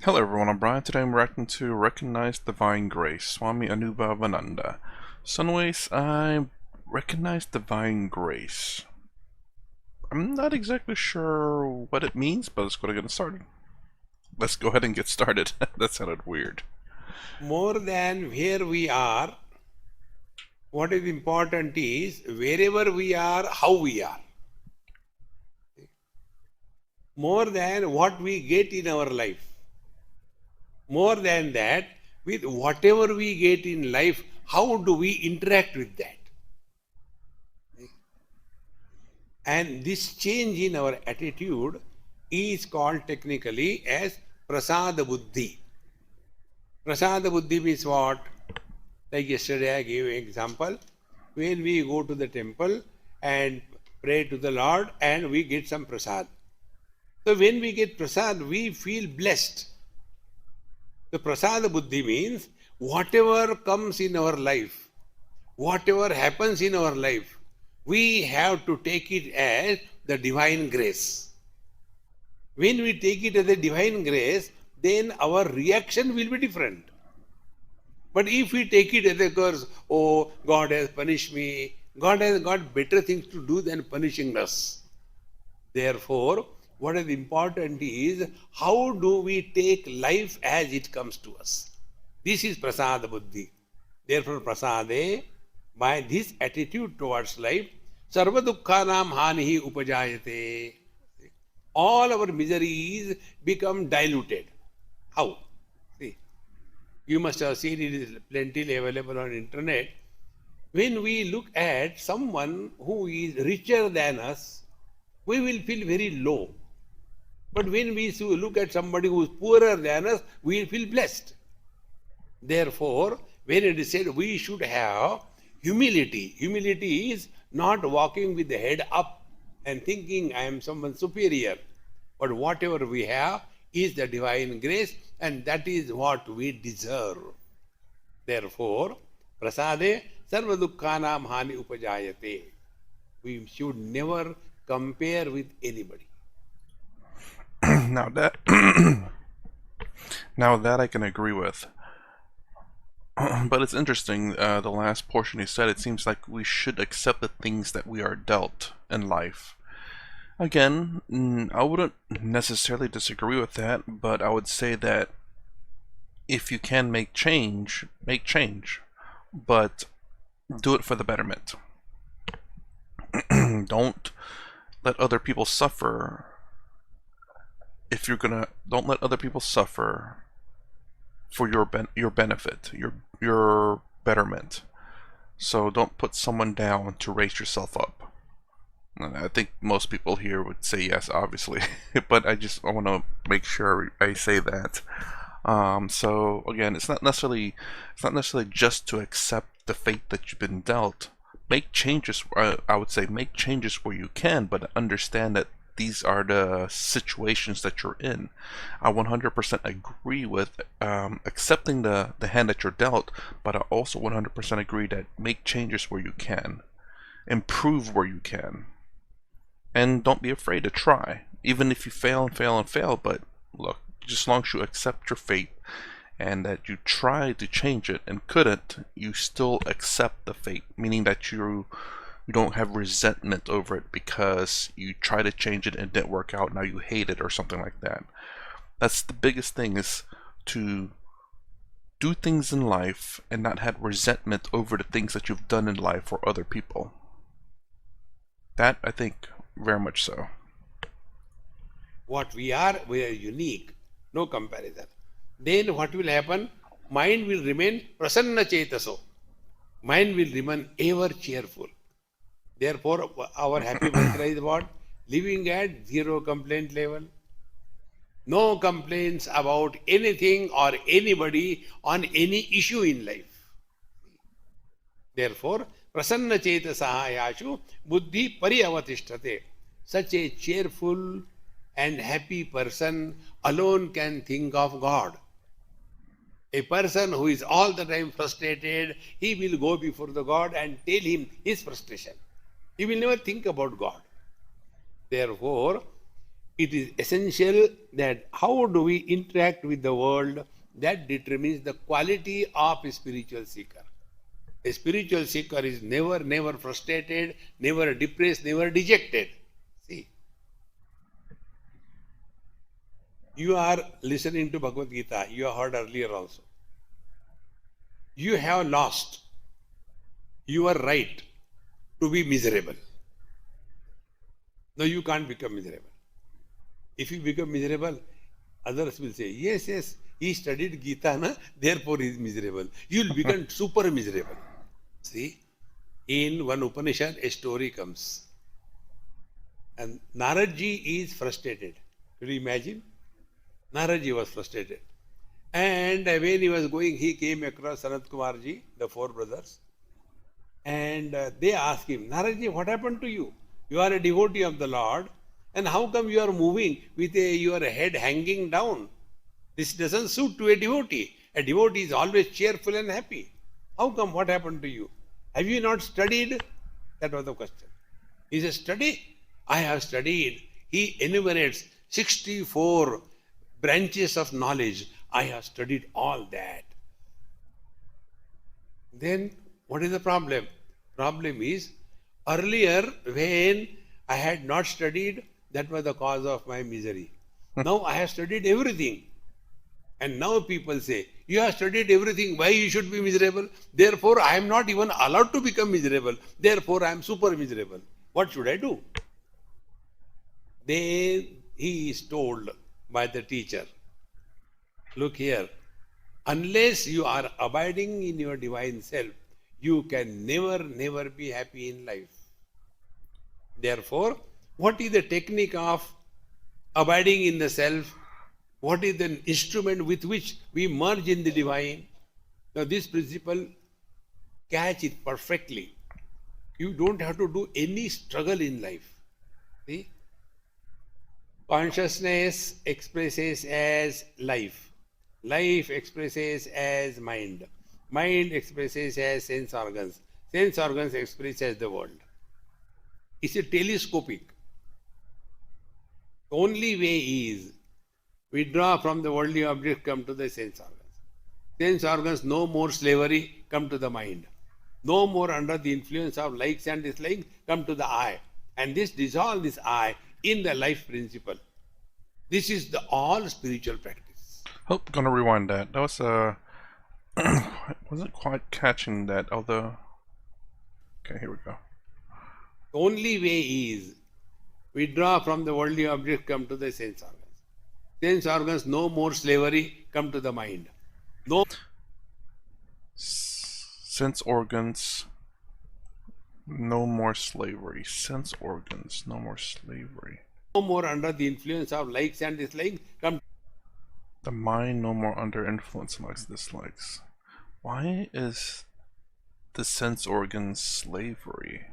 Hello everyone, I'm Brian. Today I'm reacting to Recognize Divine Grace, Swami Anubhavananda. So anyways, I recognize Divine Grace. I'm not exactly sure what it means, but let's go ahead and get started. Let's go ahead and get started. That sounded weird. More than where we are, what is important is wherever we are, how we are. More than what we get in our life. More than that, with whatever we get in life, how do we interact with that? And this change in our attitude is called technically as prasada buddhi. Prasada buddhi means what? Like yesterday I gave an example. When we go to the temple and pray to the Lord and we get some prasad. So when we get prasad, we feel blessed. The prasada buddhi means whatever comes in our life, whatever happens in our life, we have to take it as the divine grace. When we take it as a divine grace, then our reaction will be different. But if we take it as a curse, oh, God has punished me, God has got better things to do than punishing us. Therefore, what is important is how do we take life as it comes to us. This is prasada buddhi. Therefore, prasade, by this attitude towards life, sarva dukkhanam hanihi upajayate. All our miseries become diluted. How? See, you must have seen it is plenty available on internet. When we look at someone who is richer than us, we will feel very low. But when we look at somebody who is poorer than us, we will feel blessed. Therefore, when it is said we should have humility, humility is not walking with the head up and thinking I am someone superior. But whatever we have is the divine grace, and that is what we deserve. Therefore, prasade sarva dukkhanam hani upajayate. We should never compare with anybody. now that now that I can agree with. But it's interesting, the last portion he said, it seems like we should accept the things that we are dealt in life. Again, I wouldn't necessarily disagree with that, but I would say that if you can make change, but do it for the betterment. Don't let other people suffer. If you're gonna, don't let other people suffer for your benefit, your betterment. So don't put someone down to raise yourself up. And I think most people here would say yes, obviously, but I want to make sure I say that. So again, it's not necessarily just to accept the fate that you've been dealt. Make changes. I would say make changes where you can, but understand that these are the situations that you're in. I 100% agree with accepting the hand that you're dealt, but I also 100% agree that make changes where you can, improve where you can, and don't be afraid to try, even if you fail and fail and fail. But look, just as long as you accept your fate and that you try to change it and couldn't, you still accept the fate, meaning that you don't have resentment over it because you try to change it and it didn't work out, now you hate it or something like that. That's the biggest thing, is to do things in life and not have resentment over the things that you've done in life for other people. That, I think, very much so. What we are unique, no comparison. Then what will happen? Mind will remain prasanna chetaso. Mind will remain ever cheerful. Therefore, our happy mantra is what? Living at zero complaint level. No complaints about anything or anybody on any issue in life. Therefore, prasanna chetasahayashu buddhi pariavatisthate. Such a cheerful and happy person alone can think of God. A person who is all the time frustrated, he will go before the God and tell him his frustration. He will never think about God. Therefore, It is essential that how do we interact with the world that determines the quality of a spiritual seeker. A spiritual seeker is never frustrated, never depressed, never dejected. See, you are listening to Bhagavad Gita, you have heard earlier also. You have lost your right to be miserable. No, you can't become miserable. If you become miserable, others will say, yes, he studied Gita, na? Therefore he is miserable. You will become super miserable. See, in one Upanishad, a story comes. And Naradji is frustrated. Could you imagine? Naradji was frustrated. And when he was going, he came across Sanat Kumarji, the four brothers. And they asked him, Naradji, what happened to you? You are a devotee of the Lord. And how come you are moving with your head hanging down? This doesn't suit to a devotee. A devotee is always cheerful and happy. How come? What happened to you? Have you not studied? That was the question. He says, study? I have studied. He enumerates 64 branches of knowledge. I have studied all that. Then what is the problem? Problem is, earlier when I had not studied, that was the cause of my misery. Now I have studied everything. And now people say, you have studied everything, why you should be miserable? Therefore, I am not even allowed to become miserable. Therefore, I am super miserable. What should I do? Then he is told by the teacher, look here, unless you are abiding in your divine self, you can never be happy in life. Therefore, what is the technique of abiding in the self? What is the instrument with which we merge in the divine? Now, this principle, catch it perfectly. You don't have to do any struggle in life. See? Consciousness expresses as life. Life expresses as mind. Mind expresses as sense organs. Sense organs express as the world. It's a telescopic. The only way is withdraw from the worldly object, come to the sense organs. Sense organs, no more slavery, come to the mind. No more under the influence of likes and dislikes, come to the I. And this dissolve this I in the life principle. This is the all spiritual practice. Oh, gonna rewind that. That was wasn't quite catching that. Although, okay, here we go. The only way is withdraw from the worldly object, come to the sense organs. Sense organs, no more slavery, come to the mind. No Sense organs, no more slavery. Sense organs, no more slavery. more under the influence of likes and dislikes, come The mind, no more under influence of likes, dislikes. Why is the sense organs slavery?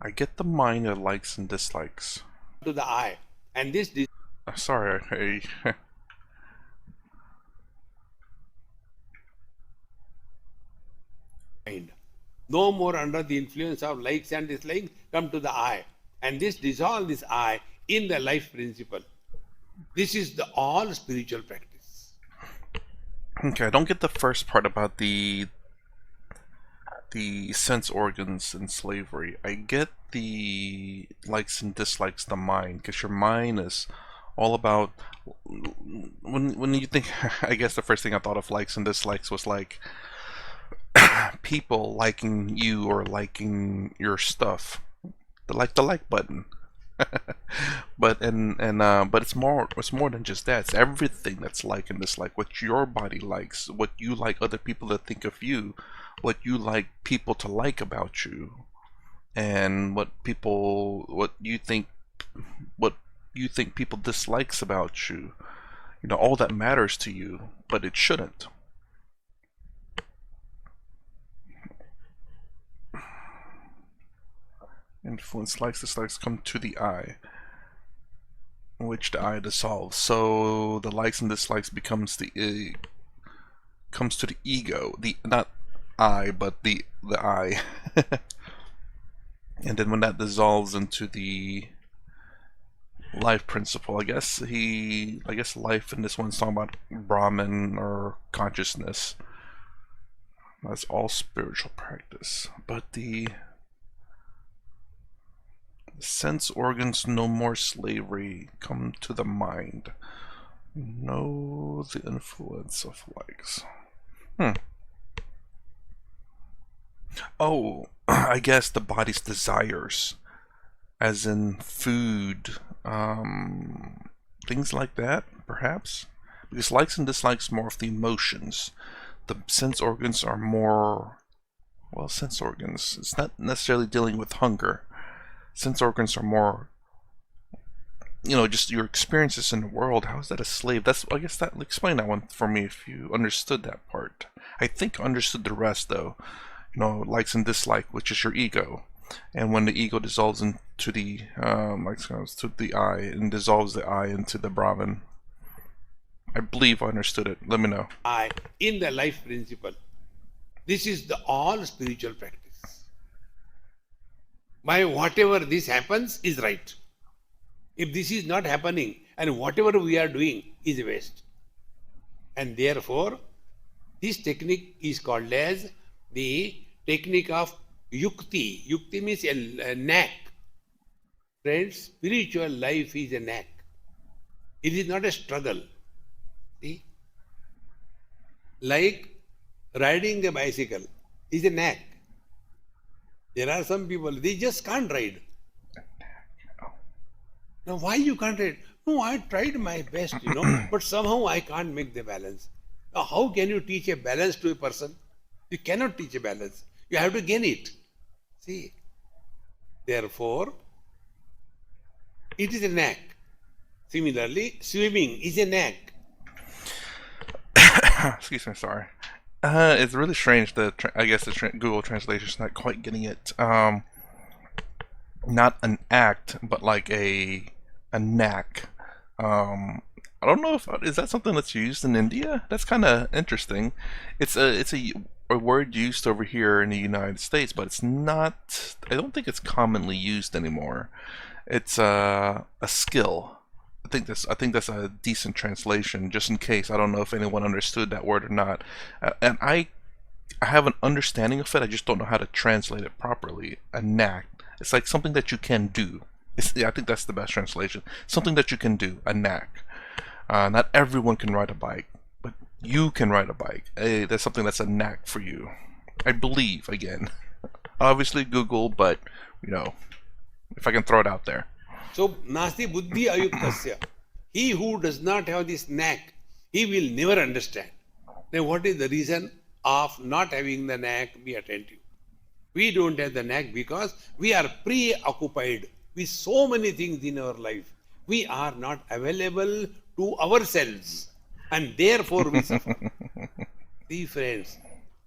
I get the mind of likes and dislikes. to the I. And this Sorry, mind. No more under the influence of likes and dislikes, come to the I. And this dissolve this I in the life principle. This is the all spiritual practice. Okay, I don't get the first part about the sense organs and slavery. I get the likes and dislikes, the mind, because your mind is all about when you think. I guess the first thing I thought of likes and dislikes was like people liking you or liking your stuff, the like button. But but it's more than just that. It's everything that's like and dislike. What your body likes, what you like other people to think of you, what you like people to like about you, and what you think people dislikes about you. You know, all that matters to you, but it shouldn't. Influence, likes, dislikes come to the I, which the I dissolves. So the likes and dislikes comes to the ego, the not I, but the I. And then when that dissolves into the life principle. I guess life in this one's talking about Brahman or consciousness. That's all spiritual practice. But the sense organs, no more slavery, come to the mind. Know the influence of likes. Oh, I guess the body's desires, as in food, things like that, perhaps? Because likes and dislikes more of the emotions. The sense organs are more, well, sense organs. It's not necessarily dealing with hunger. Sense organs are more, just your experiences in the world. How is that a slave? I guess that explain that one for me if you understood that part. I think I understood the rest though. Likes and dislike, which is your ego. And when the ego dissolves into the to the I and dissolves the I into the Brahman. I believe I understood it. Let me know. I in the life principle. This is the all spiritual practice. By whatever this happens is right. If this is not happening and whatever we are doing is waste. And therefore, this technique is called as the technique of yukti. Yukti means a knack. Friends, spiritual life is a knack. It is not a struggle. See? Like riding a bicycle is a knack. There are some people, they just can't ride. Now, why you can't ride? No, I tried my best, but somehow I can't make the balance. Now, how can you teach a balance to a person? You cannot teach a balance. You have to gain it. See? Therefore, it is a knack. Similarly, swimming is a knack. Excuse me, sorry. It's really strange that I guess the Google translation is not quite getting it. Not an act, but like a knack. I don't know if is that something that's used in India. That's kind of interesting. It's a word used over here in the United States, but it's not. I don't think it's commonly used anymore. It's a skill. I think that's a decent translation, just in case. I don't know if anyone understood that word or not. And I have an understanding of it. I just don't know how to translate it properly. A knack. It's like something that you can do. I think that's the best translation. Something that you can do. A knack. Not everyone can ride a bike, but you can ride a bike. Hey, that's something that's a knack for you. I believe, again. Obviously Google, but, if I can throw it out there. So, nasti buddhi ayuktasya. He who does not have this knack, he will never understand. Then what is the reason of not having the knack? Be attentive. We don't have the knack because we are preoccupied with so many things in our life. We are not available to ourselves and therefore we suffer. See friends,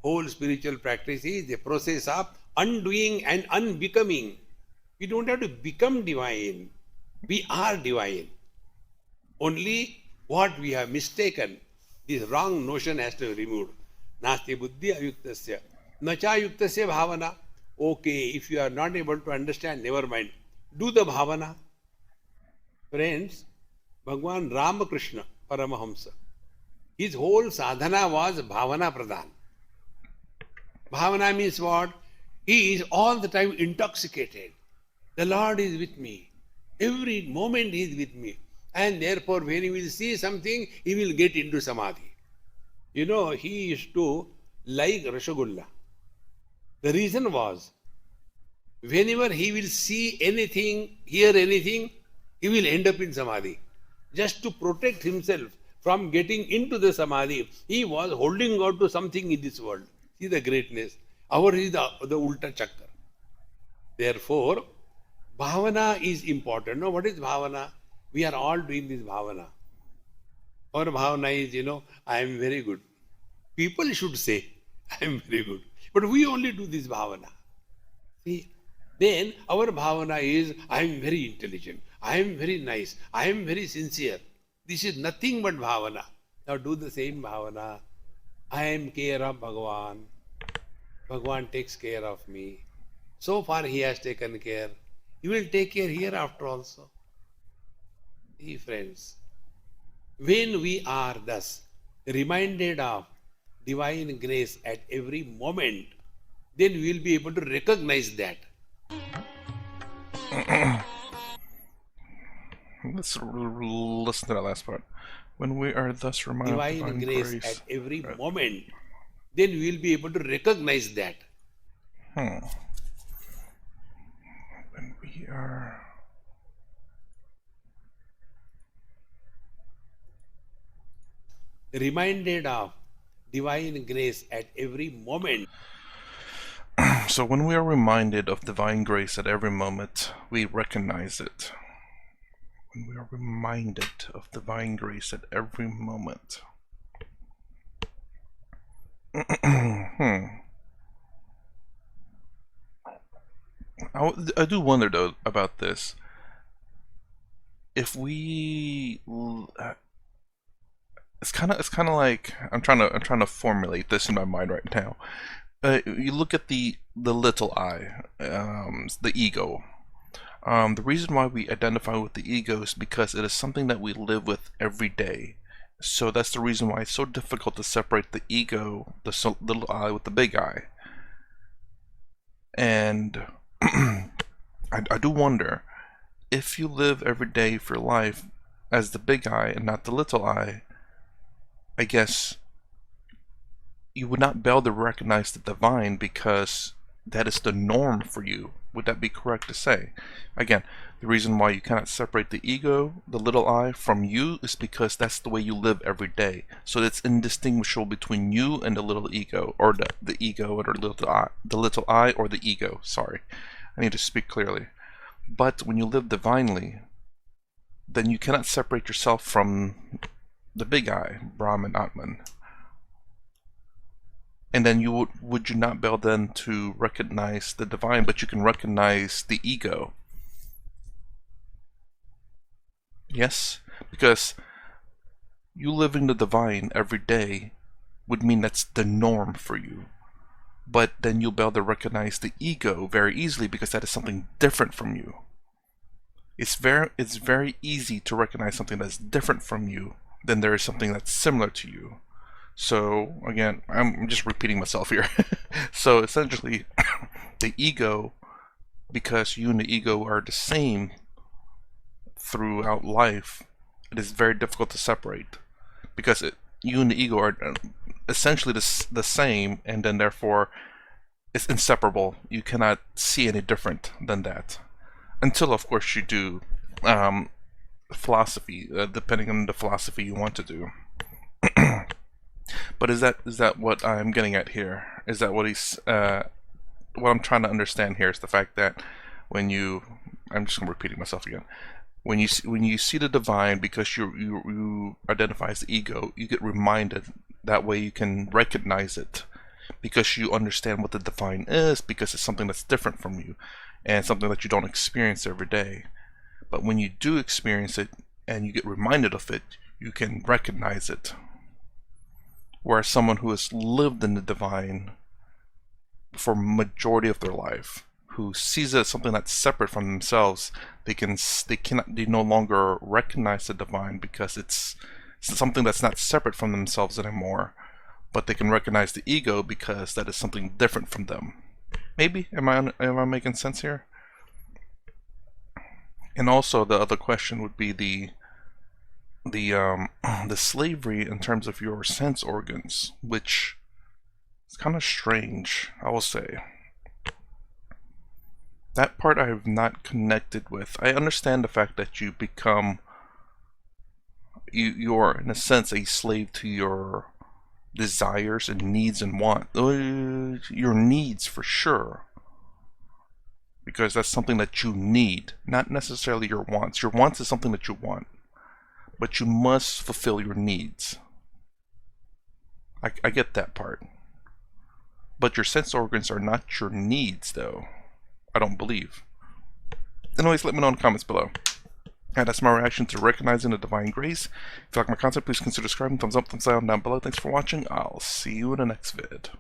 whole spiritual practice is a process of undoing and unbecoming. We don't have to become divine. We are divine. Only what we have mistaken, this wrong notion has to be removed. Nasti buddhi ayuktasya. Nacha yuktasya bhavana. Okay, if you are not able to understand, never mind. Do the bhavana. Friends, Bhagwan Ramakrishna Paramahamsa, his whole sadhana was bhavana pradhan. Bhavana means what? He is all the time intoxicated. The Lord is with me. Every moment he is with me. And therefore, when he will see something, he will get into samadhi. He used to like Rashagulla. The reason was, whenever he will see anything, hear anything, he will end up in samadhi. Just to protect himself from getting into the samadhi, he was holding on to something in this world. See the greatness. Ours is the ulta chakra. Therefore, bhavana is important. Now, what is bhavana? We are all doing this bhavana. Our bhavana is, I am very good. People should say, I am very good. But we only do this bhavana. See? Then our bhavana is, I am very intelligent. I am very nice. I am very sincere. This is nothing but bhavana. Now do the same bhavana. I am care of Bhagavan. Bhagavan takes care of me. So far he has taken care. He will take care hereafter also. See, friends, when we are thus reminded of divine grace at every moment, then we will be able to recognize that. Let's listen to that last part. When we are thus reminded of Divine divine grace at grace. every moment, then we will be able to recognize that. When we are reminded of divine grace at every moment. So when we are reminded of divine grace at every moment, we recognize it. When we are reminded of divine grace at every moment. I do wonder though about this. If we, it's kind of like I'm trying to formulate this in my mind right now. You look at the little I, the ego. The reason why we identify with the ego is because it is something that we live with every day. So that's the reason why it's so difficult to separate the ego, the little I, with the big I. And I do wonder, if you live every day of your life as the big I and not the little I guess you would not be able to recognize the divine because that is the norm for you. Would that be correct to say? Again, the reason why you cannot separate the ego, the little I, from you is because that's the way you live every day. So it's indistinguishable between you and the little ego, or the ego or the little I or the ego. Sorry, I need to speak clearly. But when you live divinely, then you cannot separate yourself from the big I, Brahman, Atman. And then would you not be able then to recognize the divine, but you can recognize the ego? Yes, because you living the divine every day would mean that's the norm for you. But then you'll be able to recognize the ego very easily because that is something different from you. It's very easy to recognize something that's different from you than there is something that's similar to you. So again, I'm just repeating myself here. So essentially, the ego, because you and the ego are the same throughout life, it is very difficult to separate because you and the ego are essentially the same, and then therefore it's inseparable. You cannot see any different than that until, of course, you do philosophy, depending on the philosophy you want to do. But is that what I'm getting at here? Is that what what I'm trying to understand here is the fact that when I'm just repeating myself again. When you see the divine, because you identify as the ego, you get reminded. That way you can recognize it, because you understand what the divine is, because it's something that's different from you, and something that you don't experience every day. But when you do experience it and you get reminded of it, you can recognize it. Whereas someone who has lived in the divine for majority of their life, who sees it as something that's separate from themselves, they no longer recognize the divine because it's something that's not separate from themselves anymore. But they can recognize the ego because that is something different from them. Maybe am I making sense here? And also the other question would be the slavery in terms of your sense organs, which is kind of strange, I will say. That part I have not connected with. I understand the fact that you become, you're in a sense a slave to your desires and needs and want. Your needs for sure, because that's something that you need, not necessarily your wants. Your wants is something that you want, but you must fulfill your needs. I get that part. But your sense organs are not your needs, though. I don't believe. Anyways, let me know in the comments below. And that's my reaction to recognizing the divine grace. If you like my content, please consider subscribing. Thumbs up, thumbs down below. Thanks for watching. I'll see you in the next vid.